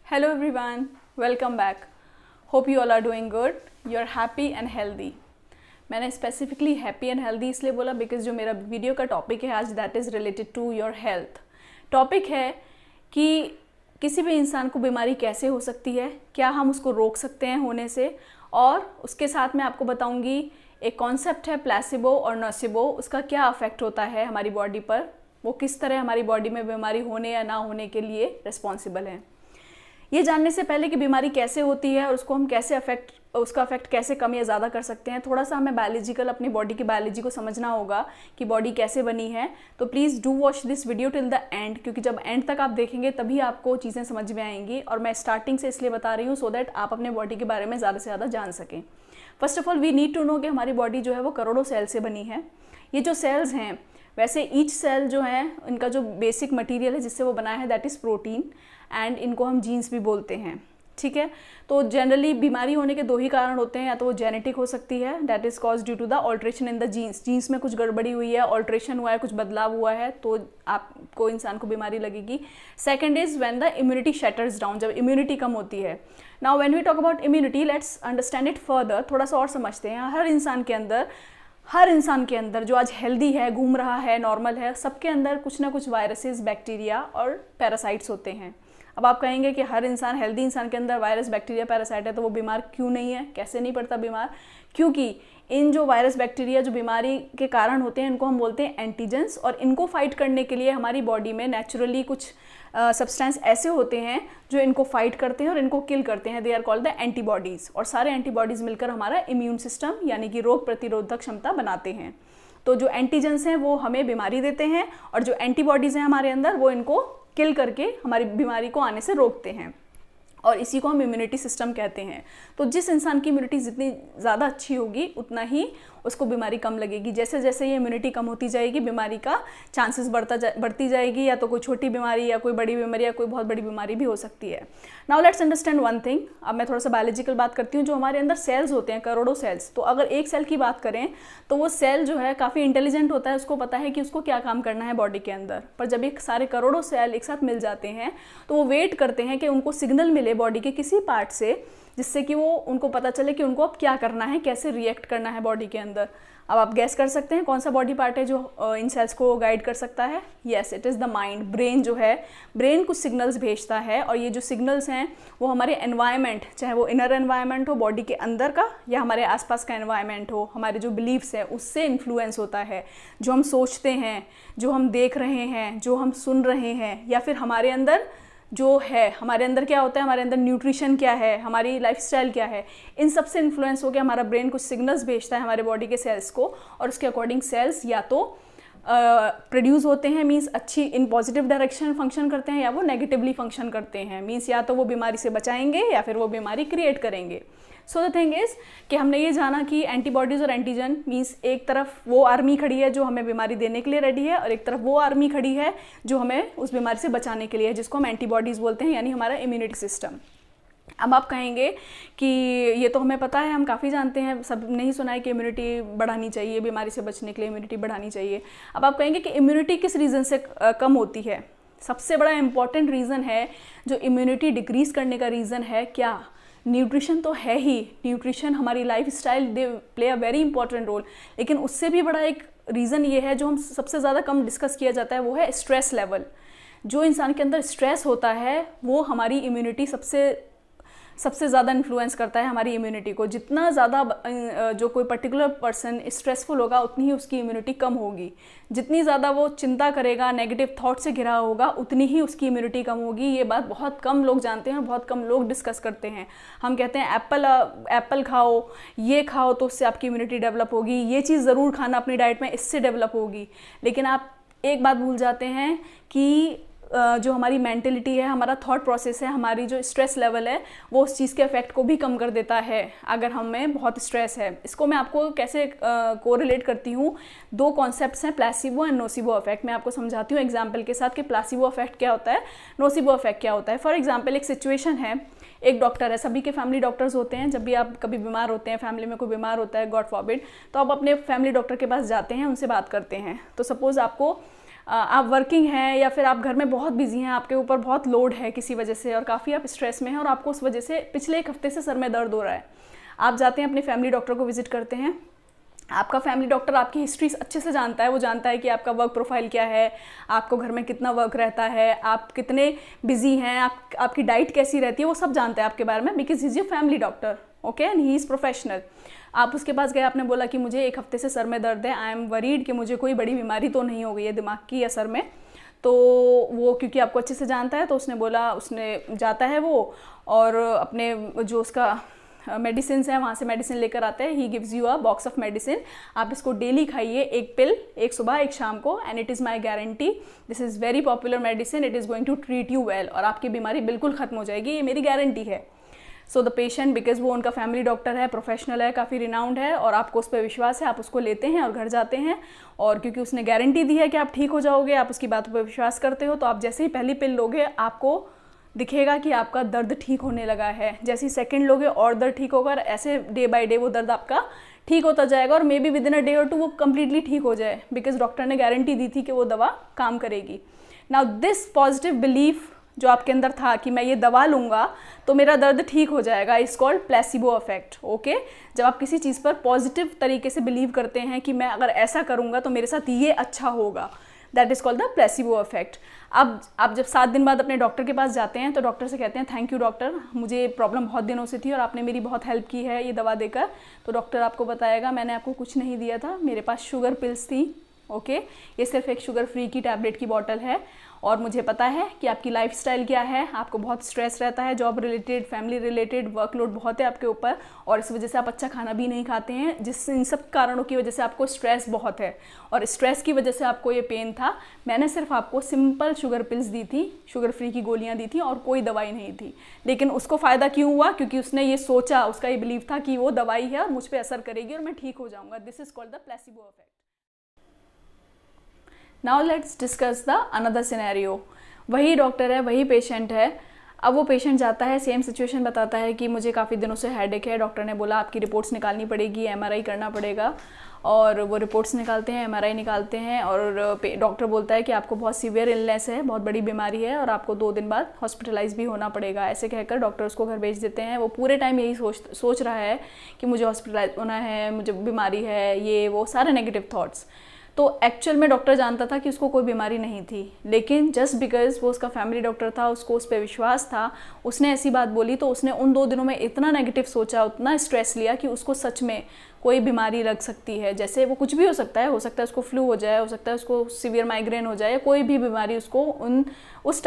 Hello everyone, welcome back. Hope you all are doing good. You are happy and healthy. मैंने specifically happy and healthy इसलिए बोला because जो मेरा video का topic है आज that is related to your health. Topic है कि किसी भी इंसान को बीमारी कैसे हो सकती है, क्या हम उसको रोक सकते हैं होने से, और उसके साथ मैं आपको बताऊंगी एक कॉन्सेप्ट है प्लेसिबो और नोसिबो, उसका क्या अफेक्ट होता है हमारी बॉडी पर, वो किस तरह हमारी बॉडी में बीमारी होने या ना होने के लिए रिस्पॉन्सिबल है. ये जानने से पहले कि बीमारी कैसे होती है और उसको हम कैसे उसका अफेक्ट कैसे कम या ज़्यादा कर सकते हैं, थोड़ा सा हमें बायोलॉजिकल अपनी बॉडी की बायोलॉजी को समझना होगा कि बॉडी कैसे बनी है. तो please do watch this video till the end, क्योंकि जब एंड तक आप देखेंगे तभी आपको चीज़ें समझ में आएंगी. और मैं स्टार्टिंग से इसलिए बता रही हूँ सो दैट आप अपने बॉडी के बारे में ज़्यादा से ज़्यादा जान सकें. First of all we need to know कि हमारी बॉडी जो है वो करोड़ों सेल से बनी है. ये जो सेल्स हैं, वैसे ईच सेल जो है इनका जो बेसिक मटेरियल है जिससे वो बनाया है दैट इज़ प्रोटीन, एंड इनको हम जीन्स भी बोलते हैं. ठीक है, तो जनरली बीमारी होने के दो ही कारण होते हैं, या तो वो जेनेटिक हो सकती है that is cause due to the alteration in the genes में कुछ गड़बड़ी हुई है, ऑल्ट्रेशन हुआ है, कुछ बदलाव हुआ है, तो आपको इंसान को बीमारी लगेगी. Second is when the immunity shutters down, जब इम्यूनिटी कम होती है. Now when we talk about immunity, let's understand it further, थोड़ा सा और समझते हैं. हर इंसान के अंदर जो आज हेल्दी है, घूम रहा है, नॉर्मल है, सबके अंदर कुछ ना कुछ वायरसेस, बैक्टीरिया और पैरासाइट्स होते हैं. अब आप कहेंगे कि हर इंसान, हेल्दी इंसान के अंदर वायरस, बैक्टीरिया, पैरासाइट है तो वो बीमार क्यों नहीं है, कैसे नहीं पड़ता बीमार? क्योंकि इन जो वायरस, बैक्टीरिया जो बीमारी के कारण होते हैं इनको हम बोलते हैं एंटीजेंस, और इनको फाइट करने के लिए हमारी बॉडी में नेचुरली कुछ सब्सटेंस ऐसे होते हैं जो इनको फाइट करते हैं और इनको किल करते हैं. They are called the antibodies, और सारे एंटीबॉडीज़ मिलकर हमारा इम्यून सिस्टम यानी कि रोग प्रतिरोधक क्षमता बनाते हैं. तो जो एंटीजेंस हैं वो हमें बीमारी देते हैं, और जो एंटीबॉडीज़ हैं हमारे अंदर वो इनको किल करके हमारी बीमारी को आने से रोकते हैं, और इसी को हम इम्यूनिटी सिस्टम कहते हैं. तो जिस इंसान की इम्यूनिटी जितनी ज़्यादा अच्छी होगी उतना ही उसको बीमारी कम लगेगी. जैसे जैसे ये इम्यूनिटी कम होती जाएगी बीमारी का चांसेस बढ़ती जाएगी, या तो कोई छोटी बीमारी या कोई बड़ी बीमारी या कोई बहुत बड़ी बीमारी भी हो सकती है. Now let's understand one thing. अब मैं थोड़ा सा बायोलॉजिकल बात करती हूँ. जो हमारे अंदर सेल्स होते हैं, करोड़ों सेल्स, तो अगर एक सेल की बात करें तो वो सेल जो है काफ़ी इंटेलिजेंट होता है, उसको पता है कि उसको क्या काम करना है बॉडी के अंदर. पर जब एक सारे करोड़ों सेल एक साथ मिल जाते हैं तो वो वेट करते हैं कि उनको सिग्नल मिले बॉडी के किसी पार्ट से, जिससे कि वो उनको पता चले कि उनको अब क्या करना है, कैसे रिएक्ट करना है बॉडी के अंदर. अब आप गैस कर सकते हैं कौन सा बॉडी पार्ट है जो इन सेल्स को गाइड कर सकता है? Yes, it is the mind. Brain जो है, ब्रेन कुछ सिग्नल्स भेजता है, और ये जो सिग्नल्स हैं वो हमारे एनवायरनमेंट, चाहे वो इनर एनवायरनमेंट हो बॉडी के अंदर का या हमारे आसपास का एनवायरनमेंट हो, हमारे जो बिलीव्स हैं उससे इन्फ्लुएंस होता है. जो हम सोचते हैं, जो हम देख रहे हैं, जो हम सुन रहे हैं, या फिर हमारे अंदर जो है, हमारे अंदर क्या होता है, हमारे अंदर न्यूट्रिशन क्या है, हमारी लाइफस्टाइल क्या है, इन सब से इन्फ्लुएंस होकर हमारा ब्रेन कुछ सिग्नल्स भेजता है हमारे बॉडी के सेल्स को, और उसके अकॉर्डिंग सेल्स या तो प्रोड्यूस होते हैं, मीन्स अच्छी इन पॉजिटिव डायरेक्शन फंक्शन करते हैं, या वो नेगेटिवली फंक्शन करते हैं, मीन्स या तो वो बीमारी से बचाएंगे या फिर वो बीमारी क्रिएट करेंगे. सो द थिंग इज़ कि हमने ये जाना कि एंटीबॉडीज़ और एंटीजन मीन्स एक तरफ वो आर्मी खड़ी है जो हमें बीमारी देने के लिए रेडी है, और एक तरफ वो आर्मी खड़ी है जो हमें उस बीमारी से बचाने के लिए है, जिसको हम एंटीबॉडीज़ बोलते हैं, यानी हमारा इम्यूनिटी सिस्टम. अब आप कहेंगे कि ये तो हमें पता है, हम काफ़ी जानते हैं, सब नहीं सुना है कि इम्यूनिटी बढ़ानी चाहिए, बीमारी से बचने के लिए इम्यूनिटी बढ़ानी चाहिए. अब आप कहेंगे कि इम्यूनिटी किस रीज़न से कम होती है? सबसे बड़ा इंपॉर्टेंट रीज़न है जो इम्यूनिटी डिक्रीज़ करने का रीज़न है क्या? न्यूट्रिशन तो है ही. न्यूट्रिशन, हमारी life style, they play a very important role. लेकिन उससे भी बड़ा एक रीज़न ये है जो हम सबसे ज़्यादा कम डिस्कस किया जाता है, वो है स्ट्रेस लेवल. जो इंसान के अंदर स्ट्रेस होता है वो हमारी इम्यूनिटी सबसे ज़्यादा इन्फ्लुएंस करता है हमारी इम्यूनिटी को. जितना ज़्यादा जो कोई पर्टिकुलर पर्सन स्ट्रेसफुल होगा उतनी ही उसकी इम्यूनिटी कम होगी. जितनी ज़्यादा वो चिंता करेगा, नेगेटिव थॉट से घिरा होगा, उतनी ही उसकी इम्यूनिटी कम होगी. ये बात बहुत कम लोग जानते हैं और बहुत कम लोग डिस्कस करते हैं. हम कहते हैं एप्पल खाओ, ये खाओ तो उससे आपकी इम्यूनिटी डेवलप होगी, ये चीज़ ज़रूर खाना अपनी डाइट में, इससे डेवलप होगी. लेकिन आप एक बात भूल जाते हैं कि जो हमारी मेंटेलिटी है, हमारा थॉट प्रोसेस है, हमारी जो स्ट्रेस लेवल है, वो उस चीज़ के इफेक्ट को भी कम कर देता है अगर हमें बहुत स्ट्रेस है. इसको मैं आपको कैसे कोरिलेट करती हूँ, दो कॉन्सेप्ट्स हैं, प्लेसिबो एंड नोसिबो इफेक्ट. मैं आपको समझाती हूँ एग्जाम्पल के साथ कि प्लेसिबो इफेक्ट क्या होता है, नोसिबो इफेक्ट क्या होता है. फॉर एग्जाम्पल, एक सिचुएशन है, एक डॉक्टर है, सभी के फैमिली डॉक्टर्स होते हैं. जब भी आप कभी बीमार होते हैं, फैमिली में कोई बीमार होता है, गॉड फॉरबिड, तो आप अपने फैमिली डॉक्टर के पास जाते हैं, उनसे बात करते हैं. तो सपोज़ आपको आप वर्किंग हैं या फिर आप घर में बहुत बिजी हैं, आपके ऊपर बहुत लोड है किसी वजह से और काफ़ी आप स्ट्रेस में हैं और आपको उस वजह से पिछले 1 हफ्ते से सर में दर्द हो रहा है, आप जाते हैं अपने फैमिली डॉक्टर को विजिट करते हैं। आपका फैमिली डॉक्टर आपकी हिस्ट्री अच्छे से जानता है, वो जानता है कि आपका वर्क प्रोफाइल क्या है, आपको घर में कितना वर्क रहता है, आप कितने बिजी हैं, आपकी डाइट कैसी रहती है, वो सब जानता है आपके बारे में, because he is your family doctor, okay, and he is professional. आप उसके पास गए, आपने बोला कि मुझे 1 हफ्ते से सर में दर्द है, आई एम वरीड कि मुझे कोई बड़ी बीमारी तो नहीं हो गई है दिमाग की या सर में। तो वो क्योंकि आपको अच्छे से जानता है तो उसने बोला, उसने जाता है वो और अपने जो उसका मेडिसिन है वहाँ से मेडिसिन लेकर आते हैं। He gives you a box of medicine, आप इसको डेली खाइए, 1 पिल, 1 सुबह 1 शाम को, and it is my guarantee, this is very popular medicine, it is going to treat you well, और आपकी बीमारी बिल्कुल ख़त्म हो जाएगी, ये मेरी गारंटी है। सो द पेशेंट, बिकॉज वो उनका फैमिली डॉक्टर है, प्रोफेशनल है, काफ़ी रिनाउंड है और आपको उस पर विश्वास है, आप उसको लेते हैं और घर जाते हैं, और क्योंकि उसने गारंटी दी है कि आप ठीक हो जाओगे, आप उसकी बातों पर विश्वास करते हो, तो आप जैसे ही पहली पिल लोगे आपको दिखेगा कि आपका दर्द ठीक होने लगा है, जैसे ही सेकंड लोगे और दर्द ठीक होगा, और ऐसे डे बाय डे वो दर्द आपका ठीक होता जाएगा और may be with in a day और 2 वो कम्प्लीटली ठीक हो जाए, बिकॉज डॉक्टर ने गारंटी दी थी कि वो दवा काम करेगी। नाउ दिस पॉजिटिव बिलीफ जो आपके अंदर था कि मैं ये दवा लूँगा तो मेरा दर्द ठीक हो जाएगा, is called placebo effect, okay. जब आप किसी चीज़ पर पॉजिटिव तरीके से बिलीव करते हैं कि मैं अगर ऐसा करूँगा तो मेरे साथ ये अच्छा होगा, that is called the placebo effect. अब आप जब 7 दिन बाद अपने डॉक्टर के पास जाते हैं तो डॉक्टर से कहते हैं थैंक यू डॉक्टर, मुझे प्रॉब्लम बहुत दिनों से थी और आपने मेरी बहुत हेल्प की है ये दवा देकर। तो डॉक्टर आपको बताएगा मैंने आपको कुछ नहीं दिया था, मेरे पास शुगर पिल्स थी, ओके, ये सिर्फ एक शुगर फ्री की टैबलेट की बॉटल है, और मुझे पता है कि आपकी लाइफस्टाइल क्या है, आपको बहुत स्ट्रेस रहता है, job related, family related, workload बहुत है आपके ऊपर, और इस वजह से आप अच्छा खाना भी नहीं खाते हैं, जिस इन सब कारणों की वजह से आपको स्ट्रेस बहुत है, और स्ट्रेस की वजह से आपको ये पेन था। मैंने सिर्फ आपको सिंपल शुगर पिल्स दी थी, शुगर फ्री की गोलियां दी थी, और कोई दवाई नहीं थी, लेकिन उसको फ़ायदा क्यों हुआ? क्योंकि उसने ये सोचा, उसका ये बिलीव था कि वो दवाई है और मुझ पर असर करेगी और मैं ठीक हो जाऊँगा। This is called the placebo effect. Now let's discuss the another scenario. वही डॉक्टर है, वही पेशेंट है। अब वो पेशेंट जाता है, सेम सिचुएशन बताता है कि मुझे काफ़ी दिनों से हेडेक है, डॉक्टर ने बोला आपकी रिपोर्ट्स निकालनी पड़ेगी, एमआरआई करना पड़ेगा, और वो रिपोर्ट्स निकालते हैं, एमआरआई निकालते हैं, और डॉक्टर बोलता है कि आपको बहुत सीवियर इलनेस है, बहुत बड़ी बीमारी है और आपको 2 दिन बाद हॉस्पिटलाइज भी होना पड़ेगा। ऐसे कहकर डॉक्टर उसको घर भेज देते हैं। वो पूरे टाइम यही सोच रहा है कि मुझे हॉस्पिटलाइज होना है, मुझे बीमारी है, ये वो सारे नेगेटिव थाट्स। तो एक्चुअल में डॉक्टर जानता था कि उसको कोई बीमारी नहीं थी, लेकिन जस्ट बिकॉज वो उसका फैमिली डॉक्टर था, उसको उस पर विश्वास था, उसने ऐसी बात बोली, तो उसने उन 2 दिनों में इतना नेगेटिव सोचा, उतना स्ट्रेस लिया कि उसको सच में कोई बीमारी लग सकती है। जैसे वो कुछ भी हो सकता है उसको फ्लू हो जाए, हो सकता है उसको सीवियर माइग्रेन हो जाए, कोई भी बीमारी उसको उस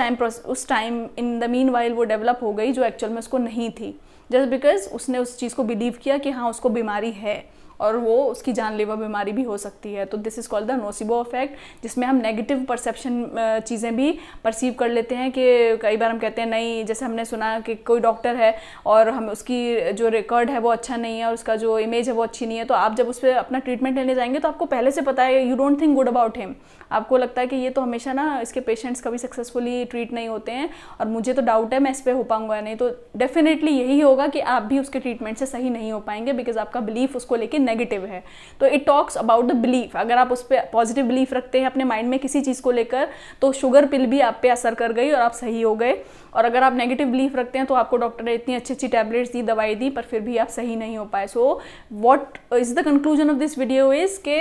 time in the mean while वो डेवलप हो गई जो एक्चुअल में उसको नहीं थी, जस्ट बिकॉज उसने उस चीज़ को बिलीव किया कि हाँ उसको बीमारी है और वो उसकी जानलेवा बीमारी भी हो सकती है। तो this is called the nocebo effect, जिसमें हम नेगेटिव परसेप्शन चीज़ें भी परसीव कर लेते हैं कि कई बार हम कहते हैं नहीं, जैसे हमने सुना कि कोई डॉक्टर है और हम उसकी जो रिकॉर्ड है वो अच्छा नहीं है और उसका जो इमेज है वो अच्छी नहीं है, तो आप जब उस पर अपना ट्रीटमेंट लेने जाएंगे तो आपको पहले से पता है, you don't think good about him, आपको लगता है कि ये तो हमेशा ना इसके पेशेंट्स कभी सक्सेसफुली ट्रीट नहीं होते हैं और मुझे तो डाउट है मैं इस पर हो पाऊंगा या नहीं। तो डेफिनेटली यही होगा कि आप भी उसके ट्रीटमेंट से सही नहीं हो पाएंगे, बिकॉज आपका बिलीफ उसको लेके नेगेटिव है। तो it talks about the belief. अगर आप उस पर पॉजिटिव बिलीफ रखते हैं अपने माइंड में किसी चीज़ को लेकर, तो शुगर पिल भी आप पे असर कर गई और आप सही हो गए। और अगर आप नेगेटिव बिलीफ रखते हैं तो आपको डॉक्टर ने इतनी अच्छी अच्छी टैबलेट्स दी, दवाई दी, पर फिर भी आप सही नहीं हो पाए। So what is the conclusion of this video is के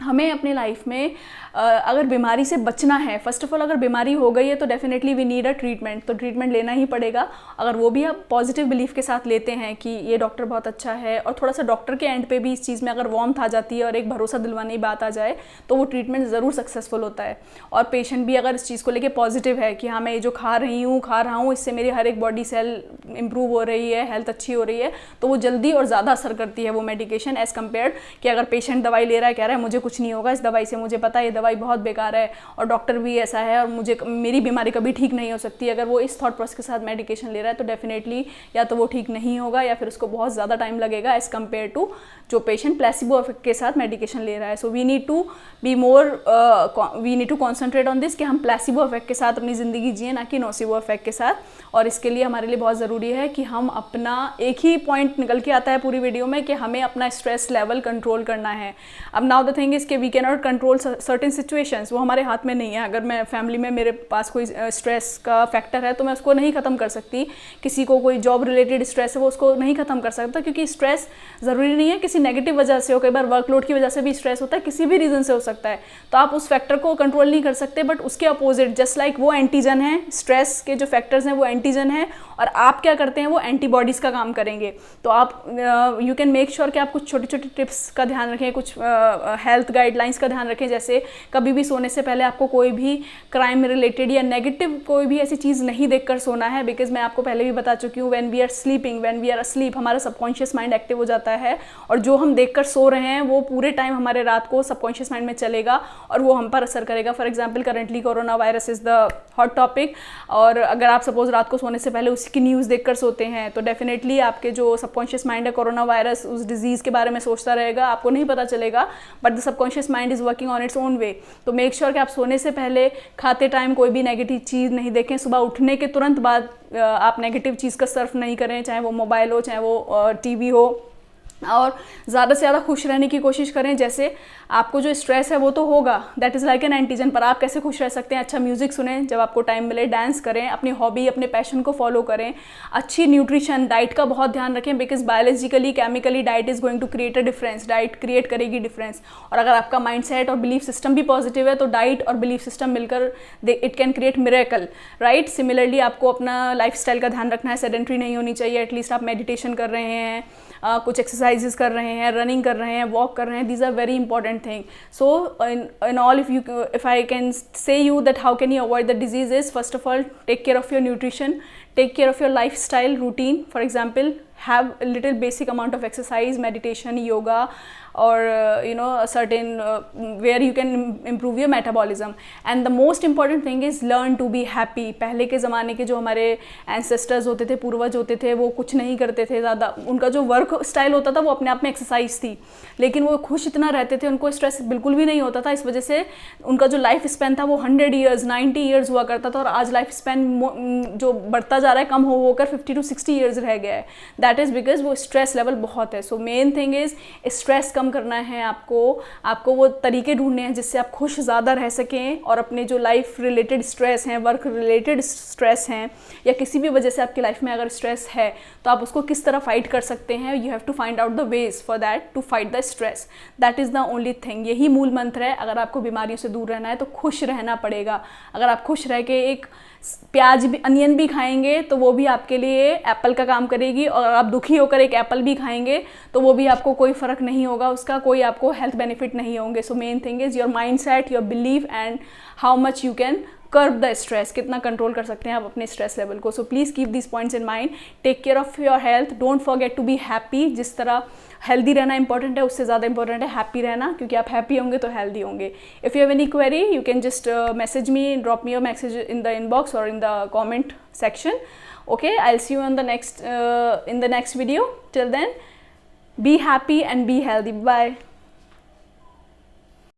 हमें अपने लाइफ में अगर बीमारी से बचना है, फर्स्ट ऑफ ऑल अगर बीमारी हो गई है तो definitely we need a treatment, तो ट्रीटमेंट लेना ही पड़ेगा। अगर वो भी आप पॉजिटिव बिलीफ के साथ लेते हैं कि ये डॉक्टर बहुत अच्छा है, और थोड़ा सा डॉक्टर के एंड पे भी इस चीज़ में अगर वार्मथ आ जाती है और एक भरोसा दिलवाने की बात आ जाए, तो वो ट्रीटमेंट ज़रूर सक्सेसफुल होता है। और पेशेंट भी अगर इस चीज़ को लेके पॉजिटिव है कि हाँ मैं ये जो खा रहा हूँ इससे मेरी हर एक बॉडी सेल इंप्रूव हो रही है, हेल्थ अच्छी हो रही है, तो वो जल्दी और ज़्यादा असर करती है वो मेडिकेशन एज़ कम्पेयर्ड कि अगर पेशेंट दवाई ले रहा है, कह रहा है मुझे कुछ नहीं होगा इस दवाई से, मुझे पता है ये दवाई बहुत बेकार है और डॉक्टर भी ऐसा है और मेरी बीमारी कभी ठीक नहीं हो सकती। अगर वो इस थॉट प्रोसेस के साथ मेडिकेशन ले रहा है तो डेफिनेटली या तो वो ठीक नहीं होगा या फिर उसको बहुत ज़्यादा टाइम लगेगा एज़ कम्पेयर टू जो पेशेंट प्लेसिबो इफेक्ट के साथ मेडिकेशन ले रहा है। So we need to concentrate on this कि हम प्लेसिबो इफेक्ट के साथ अपनी ज़िंदगी जिए, ना कि नोसिबो इफेक्ट के साथ। और इसके लिए हमारे लिए बहुत ज़रूरी ज़रूरी है कि हम अपना, एक ही पॉइंट निकल के आता है पूरी वीडियो में कि हमें अपना स्ट्रेस लेवल कंट्रोल करना है। अब नाउ द थिंग इज़ कि we can not control certain situations, वो हमारे हाथ में नहीं है। अगर मैं फैमिली में मेरे पास कोई स्ट्रेस का फैक्टर है तो मैं उसको नहीं ख़त्म कर सकती। किसी को कोई जॉब रिलेटेड स्ट्रेस है वो उसको नहीं ख़त्म कर सकता, क्योंकि स्ट्रेस ज़रूरी नहीं है किसी नेगेटिव वजह से हो, कई बार वर्कलोड की वजह से भी स्ट्रेस होता है, किसी भी रीज़न से हो सकता है। तो आप उस फैक्टर को कंट्रोल नहीं कर सकते, बट उसके अपोजिट जस्ट लाइक वो एंटीजन है, स्ट्रेस के जो फैक्टर्स हैं वो एंटीजन है और आप क्या करते हैं वो एंटीबॉडीज़ का काम करेंगे। तो आप यू कैन मेक श्योर कि आप कुछ छोटी छोटी टिप्स का ध्यान रखें, कुछ हेल्थ गाइडलाइंस का ध्यान रखें। जैसे कभी भी सोने से पहले आपको कोई भी क्राइम रिलेटेड या नेगेटिव कोई भी ऐसी चीज़ नहीं देखकर सोना है, बिकॉज मैं आपको पहले भी बता चुकी हूँ, when we are sleeping, when we are asleep, हमारा सबकॉन्शियस माइंड एक्टिव हो जाता है और जो हम देखकर सो रहे हैं वो पूरे टाइम हमारे रात को सबकॉन्शियस माइंड में चलेगा और वो हम पर असर करेगा। For example currently corona virus is the hot topic, और अगर आप सपोज रात को सोने से पहले उसकी न्यूज़ देखकर सोते हैं तो डेफिनेटली आपके जो सबकॉन्शियस माइंड है कोरोना वायरस उस डिजीज़ के बारे में सोचता रहेगा, आपको नहीं पता चलेगा, but the subconscious mind is working on its own way. तो मेक श्योर कि आप सोने से पहले खाते टाइम कोई भी नेगेटिव चीज़ नहीं देखें। सुबह उठने के तुरंत बाद आप नेगेटिव चीज़ का सर्फ नहीं करें, चाहे वो मोबाइल हो चाहे वो टीवी हो, और ज़्यादा से ज़्यादा खुश रहने की कोशिश करें। जैसे आपको जो स्ट्रेस है वो तो होगा, that is like an antigen, पर आप कैसे खुश रह सकते हैं? अच्छा म्यूज़िक सुनें जब आपको टाइम मिले, डांस करें, अपनी हॉबी अपने पैशन को फॉलो करें, अच्छी न्यूट्रिशन डाइट का बहुत ध्यान रखें, because biologically chemically diet is going to create a difference, diet create करेगी डिफरेंस। और अगर आपका माइंड सेट और बिलीफ सिस्टम भी पॉजिटिव है तो डाइट और बिलीफ सिस्टम मिलकर it can create miracle, right. Similarly आपको अपना लाइफ स्टाइल का ध्यान रखना है, सेडेंट्री नहीं होनी चाहिए, एटलीस्ट आप मेडिटेशन कर रहे हैं, कुछ एक्सरसाइजेस कर रहे हैं, रनिंग कर रहे हैं, वॉक कर रहे हैं, these are very important thing. So in all, if I can say you that how can you avoid the diseases, first of all take care of your nutrition, take care of your lifestyle routine. For example, have a little basic amount of exercise, meditation, yoga, or a certain where you can improve your metabolism. And the most important thing is learn to be happy. पहले के ज़माने के जो हमारे ancestors होते थे, पूर्वज होते थे, वो कुछ नहीं करते थे ज़्यादा, उनका जो वर्क स्टाइल होता था वो अपने आप में एक्सरसाइज थी, लेकिन वो खुश इतना रहते थे, उनको स्ट्रेस बिल्कुल भी नहीं होता था। इस वजह से उनका जो लाइफ स्पैन था वो 100 ईयर्स 90 ईयर्स हुआ करता था, और आज लाइफ स्पैन जो बढ़ता जा रहा है कम होकर 50 to 60 ईयर्स रह गया है। दैट इज़ बिकॉज वो स्ट्रेस लेवल बहुत है। So main thing is stress कम करना है आपको वो तरीके ढूंढने हैं जिससे आप खुश ज़्यादा रह सकें, और अपने जो लाइफ रिलेटेड स्ट्रेस हैं, वर्क रिलेटेड स्ट्रेस हैं, या किसी भी वजह से आपकी लाइफ में अगर स्ट्रेस है तो आप उसको किस तरह फाइट कर सकते हैं। You have to find out the ways for that to fight the stress. That is the only thing, यही मूल मंत्र है। अगर आपको बीमारियों से दूर रहना है तो खुश रहना पड़ेगा। अगर आप खुश रह के एक प्याज भी, अनियन भी खाएंगे तो वो भी आपके लिए एप्पल का काम करेगी, और अगर आप दुखी होकर एक एप्पल भी खाएंगे तो वो भी आपको कोई फ़र्क नहीं होगा, उसका कोई आपको हेल्थ बेनिफिट नहीं होंगे। So main thing is your mind set, your belief, and how much you can curb the stress, कितना कंट्रोल कर सकते हैं आप अपने स्ट्रेस लेवल को। So please keep this points in mind, take care of your health, don't forget to be happy. जिस तरह healthy रहना इंपॉर्टेंट है, उससे ज़्यादा इंपॉर्टेंट है हैप्पी रहना, क्योंकि आप हैप्पी होंगे तो हेल्दी होंगे। If you have any query you can just message me, drop me your message in the inbox और in the comment section. Okay, I'll see you on the next in the next video. Till then, be happy and be healthy. Bye.